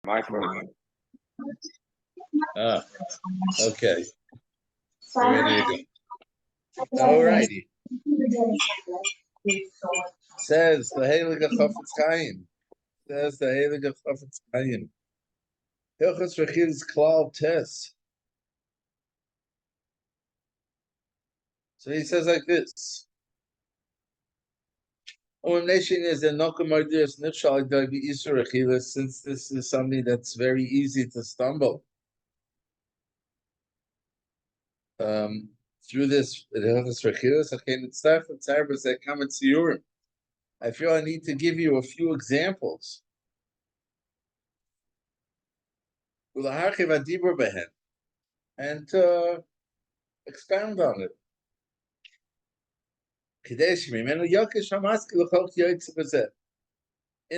My fault. Ah, okay. There you go. All righty. Says the Heilige Chofetz Chaim. Says the Heilige Chofetz Chaim. Hilchos Rechil's Klal Tes. So he says like this. Is since this is something that's very easy to stumble through this, I feel I need to give you a few examples. And to expound on it. In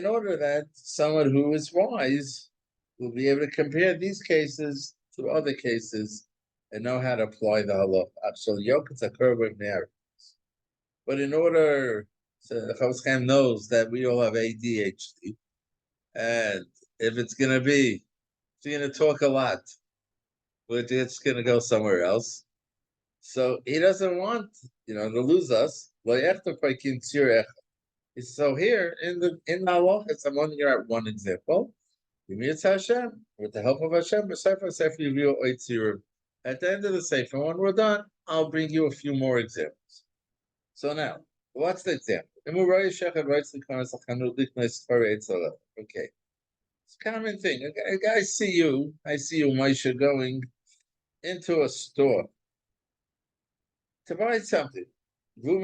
order that someone who is wise will be able to compare these cases to other cases and know how to apply the halacha. So Yokes a curve of narratives. But in order, so the Chofetz Chaim knows that we all have ADHD, and if it's going to be, if you're going to talk a lot, we're just going to go somewhere else. So he doesn't want, to lose us. So here in the halacha, I'm only here at one example. With the help of Hashem, at the end of the Sefer, when we're done, I'll bring you a few more examples. So now, what's the example? Okay. It's a common thing. I see you, Moshe, going into a store to buy something. And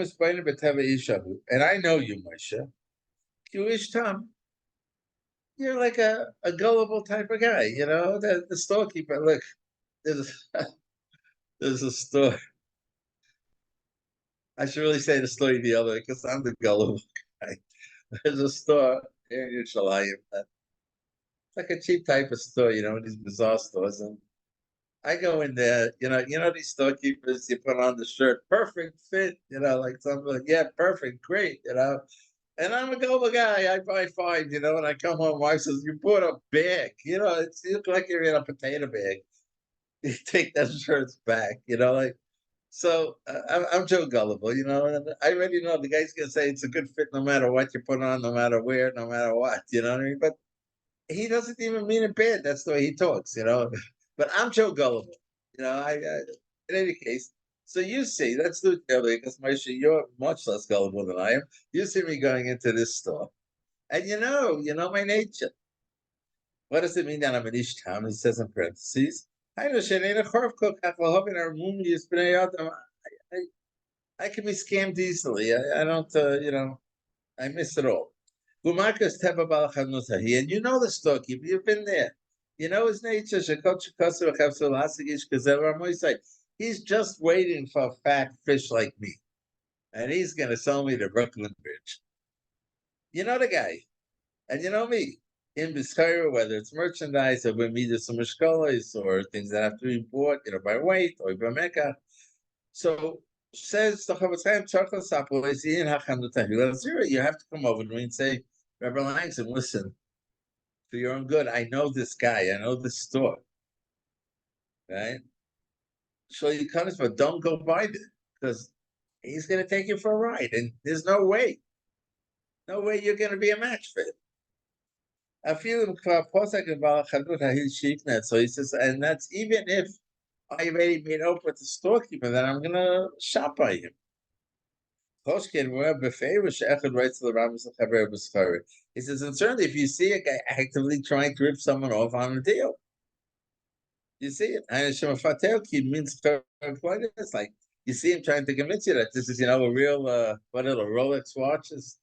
I know you, Moshe. Jewish Tom. You're like a gullible type of guy, the storekeeper. Look, there's there's a store. I should really say the story the other way because I'm the gullible guy. There's a store here in Yerushalayim. It's like a cheap type of store, these bizarre stores. And I go in there, these storekeepers, you put on the shirt, perfect fit, like something like, yeah, perfect, great, And I'm a gullible guy. I buy five, and I come home. Wife says, "You bought a bag, you look like you're in a potato bag." You take that shirts back, like. So I'm Joe Gullible, and I already know the guy's gonna say it's a good fit no matter what you put on, no matter where, no matter what, you know what I mean? But he doesn't even mean it bad. That's the way he talks, But I'm Joe Gullible, in any case. So you see, let's do it earlier because Moshe, you're much less gullible than I am. You see me going into this store, and you know my nature. What does it mean that I'm an Ishtam? It says in parentheses. I can be scammed easily. I don't, I miss it all. And you know the storekeeper, you've been there. You know his nature. He's just waiting for a fat fish like me. And he's going to sell me the Brooklyn Bridge. You know the guy. And you know me. In Biscayra, whether it's merchandise or media some or things that have to be bought, by weight or by mecca. So says the Chofetz Chaim, you have to come over to me and say, Rabbi Langston, listen, for your own good, I know this guy, I know this store, right? So you come, but don't go by there because he's going to take you for a ride, and there's no way you're going to be a match fit. So he says, and that's even if I already made up with the storekeeper that I'm going to shop by him. He says, and certainly if you see a guy actively trying to rip someone off on a deal, you see it. And means it's like you see him trying to convince you that this is, a real what are the Rolex watches?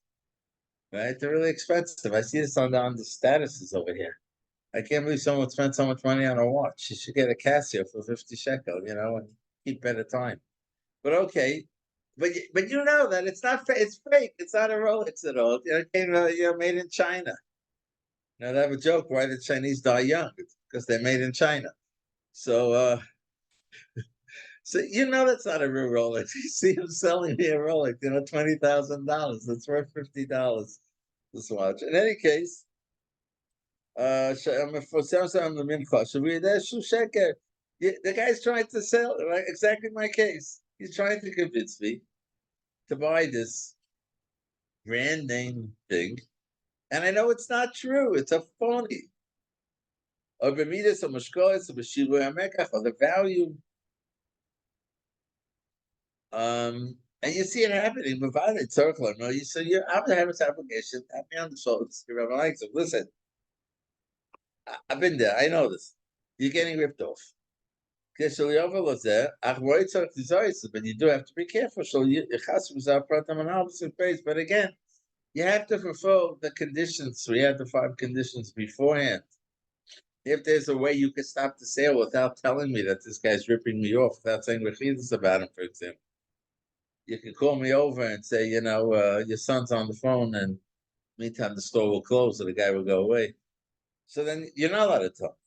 Right? They're really expensive. I see this on the statuses over here. I can't believe someone spent so much money on a watch. You should get a Casio for 50 shekel, and keep better time. But okay, but you know that it's not it's fake. It's not a Rolex at all. It came made in China. They have a joke why the Chinese die young. It's because they're made in China. So so that's not a real Rolex. You see him selling me a Rolex, $20,000. It's worth $50. This watch. In any case, For Samsung the Mincha. So we there's Sheker. The guy's trying to sell, right? Exactly my case. He's trying to convince me to buy this brand name thing, and I know it's not true. It's a phony. Or Bermudas or Mashkolis or Beshivu Hamekach or the value. And you see it happening. Provided circle, no, you say you I'm gonna have this application, tap me on the shoulders, give me like so listen, I've been there, I know this. You're getting ripped off. Okay, so we overlook there. But you do have to be careful. So you but again, you have to fulfill the conditions. So you have the 5 conditions beforehand. If there's a way you could stop the sale without telling me that this guy's ripping me off, without saying rechidus about him, for example, you can call me over and say, your son's on the phone, and meantime the store will close, or the guy will go away. So then you're not allowed to tell.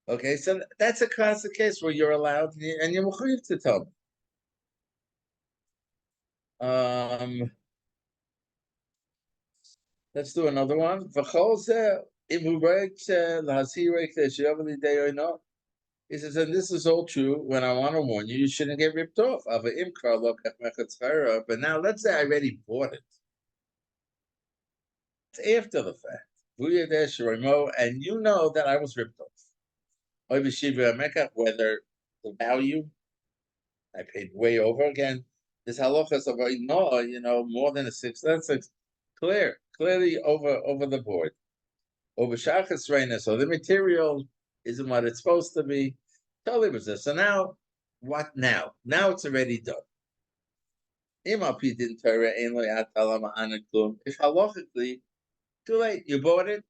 Okay, so that's a classic case where you're allowed and you're mechuyev to tell them. Let's do another one. He says, and this is all true. When I want to warn you, you shouldn't get ripped off. But now let's say I already bought it. It's after the fact. And you know that I was ripped off. Whether the value I paid way over again. This halacha is about no, more than a 6. That's clearly over the board. Over shachas reina, so the material isn't what it's supposed to be. Totally was this. So now, what now? Now it's already done. If halachically, too late, you bought it,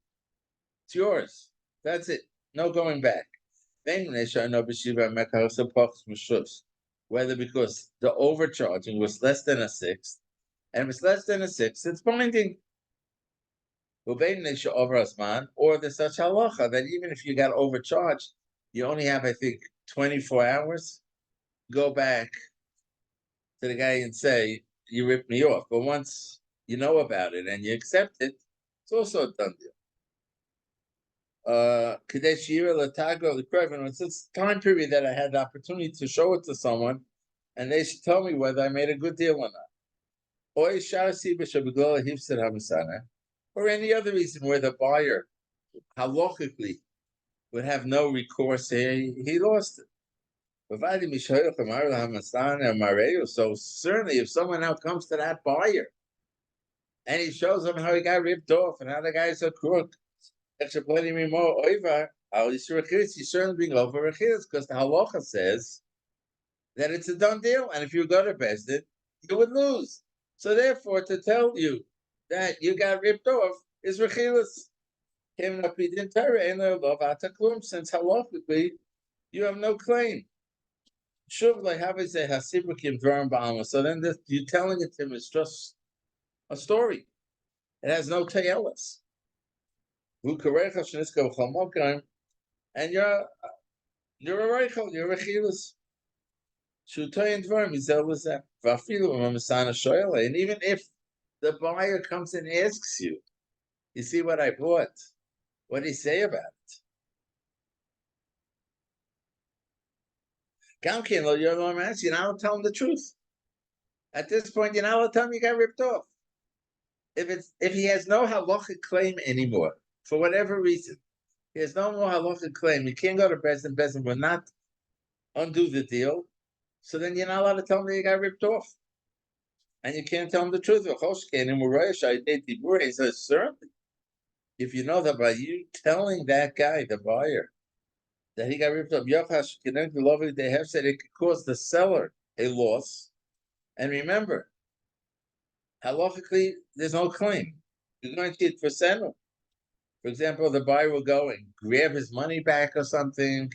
it's yours. That's it. No going back. Whether because the overcharging was less than a 6th, and if it's less than a 6th, it's binding. Or there's such halacha that even if you got overcharged, you only have, I think, 24 hours. Go back to the guy and say, you ripped me off. But once you know about it and you accept it, it's also a done deal. It's this time period that I had the opportunity to show it to someone, and they should tell me whether I made a good deal or not. Or any other reason where the buyer halachically would have no recourse here, he lost it. So certainly if someone now comes to that buyer and he shows him how he got ripped off and how the guy's a crook, he's certainly being over because the halacha says that it's a done deal, and if you go to Besdin, you would lose. So therefore, to tell you that you got ripped off is rechilas. Since halachically you have no claim. So then you telling it to him is just a story. It has no tayelas. And you're a reichel, you're a chilas. And even if the buyer comes and asks you, you see what I bought? What do you say about it? You're not allowed to tell him the truth. At this point, you're not allowed to tell him you got ripped off. If he has no halachic claim anymore, for whatever reason, he has no more halachic claim, you can't go to Bezdin, Bezdin will not undo the deal, so then you're not allowed to tell him that you got ripped off. And you can't tell him the truth. He says, certainly, if you know that by you telling that guy, the buyer, that he got ripped off, they have said it could cause the seller a loss. And remember, halachically, there's no claim. You're going to get for seno. For example, the buyer will go and grab his money back or something.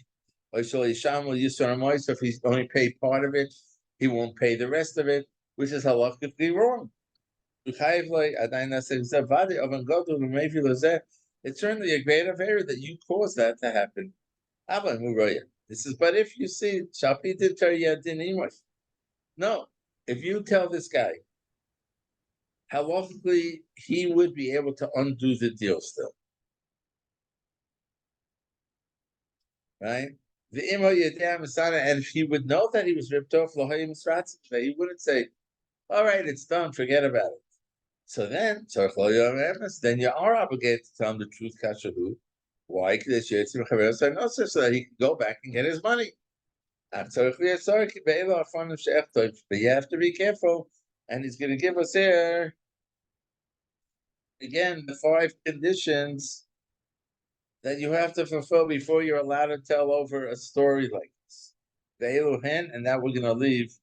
Or so if he's only paid part of it, he won't pay the rest of it, which is halachically wrong. It's certainly a great affair that you caused that to happen. This is, but if you see, no, if you tell this guy halachically he would be able to undo the deal still, right? The imo yedam masana, and if he would know that he was ripped off, he wouldn't say, "All right, it's done, forget about it." So then you are obligated to tell him the truth, kashahu. Why? Because so that he can go back and get his money. But you have to be careful, and he's going to give us here again the 5 conditions that you have to fulfill before you're allowed to tell over a story like this. The Elohen, and that we're going to leave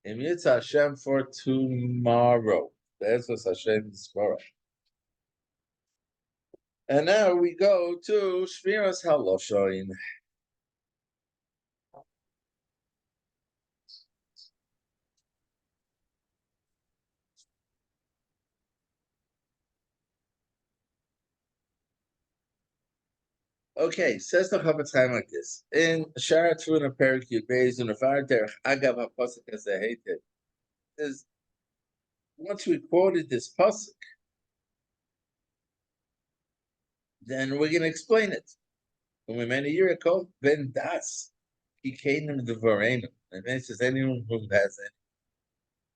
in Yitzhak Hashem for tomorrow. That's what Hashem's tomorrow. And now we go to Shmiras haLashon. Okay, says the Chofetz Chaim like this. In Shara Tvuna Perik Yud Beis in Avar Derech Agav HaPasuk as they hate it, is once we quoted this pasuk, then we're going to explain it. When we made a year ago, Ben Das, he came in the Varenu. And then it says anyone who has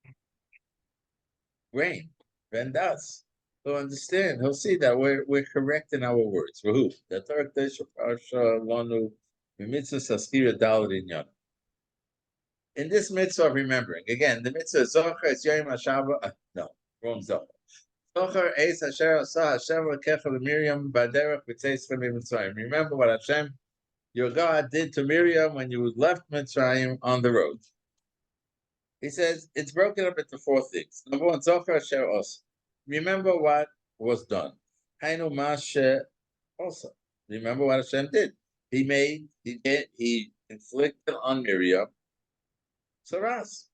any rain, Ben Das. He'll understand. He'll see that we're correct in our words. Who? The third day Parsha Lanu Mitzvah Saskira Dalit Inyan. In this mitzvah of remembering, again, the mitzvah Zocher is Yom HaShabbat. No, wrong Zocher. Zocher Eis Asher Asa Hashem Lekechel Miriam Baderech B'Tzeis Mitzrayim. Remember what Hashem, your God, did to Miriam when you left Mitzrayim on the road. He says it's broken up into 4 things. Number 1, Zocher Asher Asa. Remember what was done. Hainu Mashe also. Remember what Hashem did. He inflicted on Miriam Saras.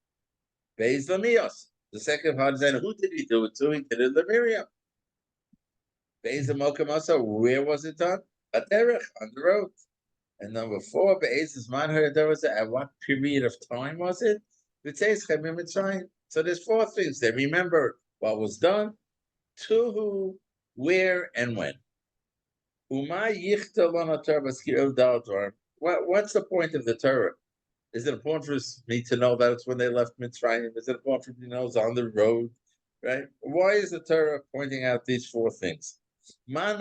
Beis Lamios. The second part is then who did he do it to? He did it to Miriam. Beis Mokamasa, where was it done? At Derech, on the road. And number 4, Beis Zman HaDerech, at what period of time was it? So there's 4 things there. Remember what was done, to who, where, and when. What's the point of the Torah? Is it important for me to know that it's when they left Mitzrayim? Is it important for me to know it's on the road? Right? Why is the Torah pointing out these 4 things? Why do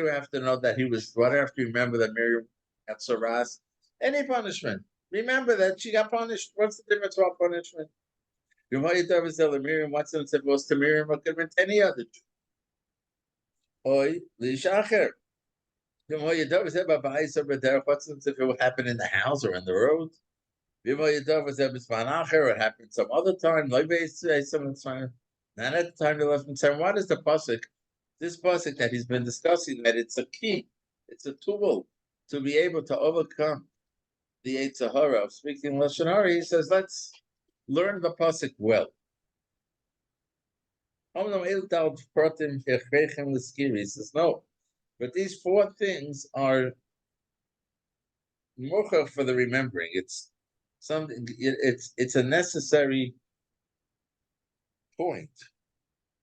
we have to know that he was? Why do we have to remember that Miriam got Saras? Any punishment. Remember that she got punished. What's the difference about punishment? What's the difference if it was to Miriam or could have been to any other Jew? What's if it would happen in the house or in the road? It happened some other time. Not at the time they left Mitzrayim. What is the pasuk? This pasuk that he's been discussing, that it's a key, it's a tool to be able to overcome the Yetzer Hara of speaking Lashon Hara. He says, let's learn the pasuk well. He says, no. But these 4 things are mocha for the remembering. It's something. It's a necessary point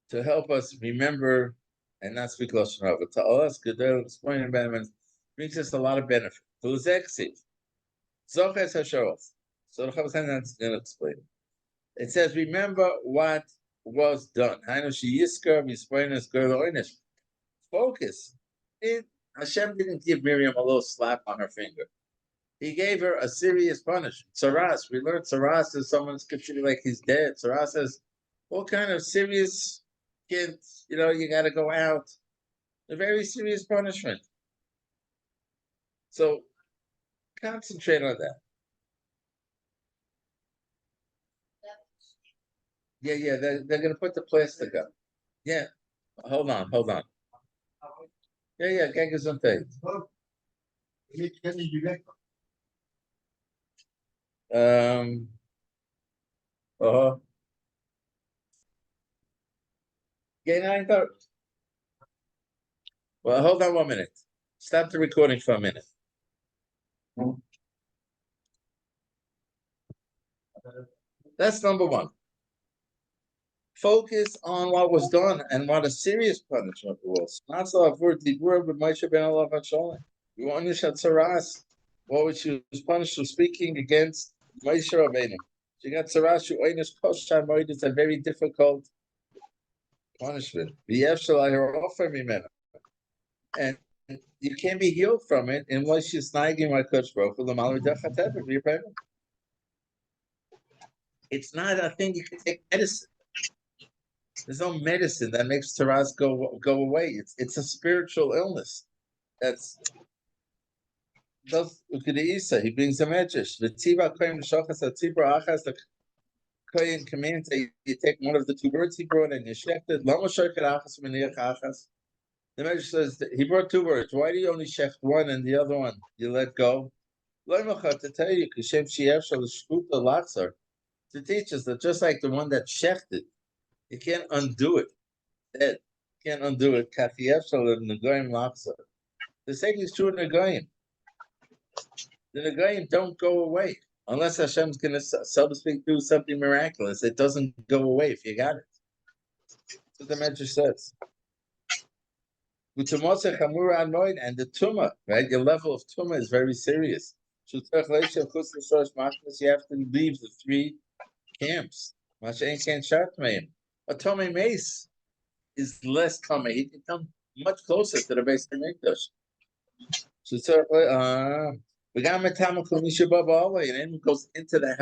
to help us remember and not speak lashon hara. But to us, Gedol explaining benefits brings us a lot of benefit. To Zexiv, Zoches Hasharoth. So the Chofetz Chaim is going to explain. It says, remember what was done. Focus. Hashem didn't give Miriam a little slap on her finger. He gave her a serious punishment. Saras, we learned Saras is someone's considered like he's dead. Saras says, what kind of serious kids, you got to go out. A very serious punishment. So concentrate on that. Yeah, they're going to put the plastic up. Yeah, hold on. Yeah, kijk eens een tijd. Yeah, I. Well, hold on 1 minute. Stop the recording for a minute. That's number one. Focus on what was done and what a serious punishment was. Not so avoid the word with Moshe ben Allah haLashon. You want to shut Saras. What was she was punished for speaking against Moshe Rabbeinu. She got Saras. She oinish kosher moed. It's a very difficult punishment. And you can't be healed from it unless you're snagging my coach broke. It's not a thing you can take medicine. There's no medicine that makes Taraz go away. It's a spiritual illness. That's Isa. He brings a medrash. The Tiba Kohen Shachas Tibra Achas. The Kohen commands that you take one of the two birds he brought and you shecht it. Lama Shochet Achas Meniach Achas. The medrash says that he brought two birds. Why do you only shecht one and the other one you let go? To tell you, Kashem Shiev Shal Shkuta Latzar, to teach us that just like the one that shechted, you can't undo it. Dead. You can't undo it. Kafiev Shal Negoyim Latzar. The same is true in Negoyim. The Negoyim don't go away unless Hashem's going to, so to speak, do something miraculous. It doesn't go away if you got it. That's what the Medrash says. And the tumah, right? Your level of tumah is very serious. You have to leave the three camps. A tummy mace is less tummy. He can come much closer to the base of Mikdash. We got Matama Kumisha Baba, and then goes into the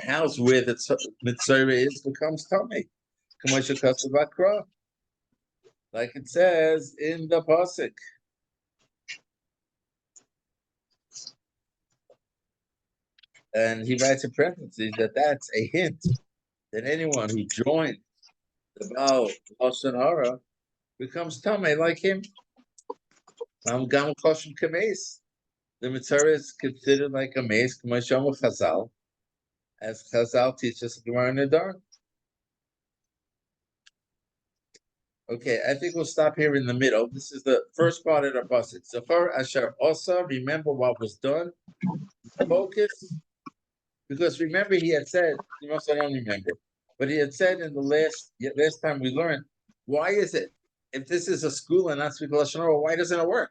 house where the mitzvah is, becomes tummy. Commercial customer bakra. Like it says in the pasuk. And he writes in parentheses that that's a hint that anyone who joined the Baal Lashon Hara becomes Tameh like him. Gam Koshem Kames. The mitzvah is considered like a mace, Kamasham Chazal, as Chazal teaches Gemara in the dark. Okay, I think we'll stop here in the middle. This is the first part of the pasuk. Zachar Asher Osa, remember what was done. Focus, because remember he had said, you must I don't remember, but he had said in the last time we learned, why is it, if this is a school and not speak Lashon Hara, why doesn't it work?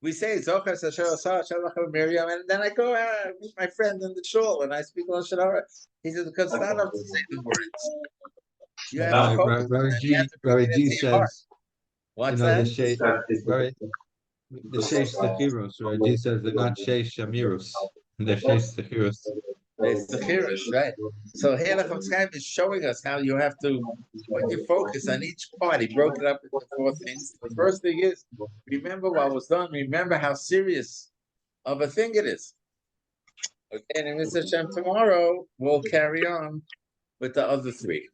We say Zachar Asher Osa, Miriam, and then I go meet my friend in the shul and I speak Lashon Hara. He said, because it's not enough to say the words. You have to focus. Rabbi G says, what's that? The Sheish Sechiros, right? G says they're not Sheish Shamiros, they're Sheish Sechiros. It's the Chiros, right? So haLashon is showing us how you have to put your focus on each part. He broke it up into four things. The first thing is, remember what was done. Remember how serious of a thing it is. Okay, and Mr. Hashem, tomorrow we'll carry on with the other three.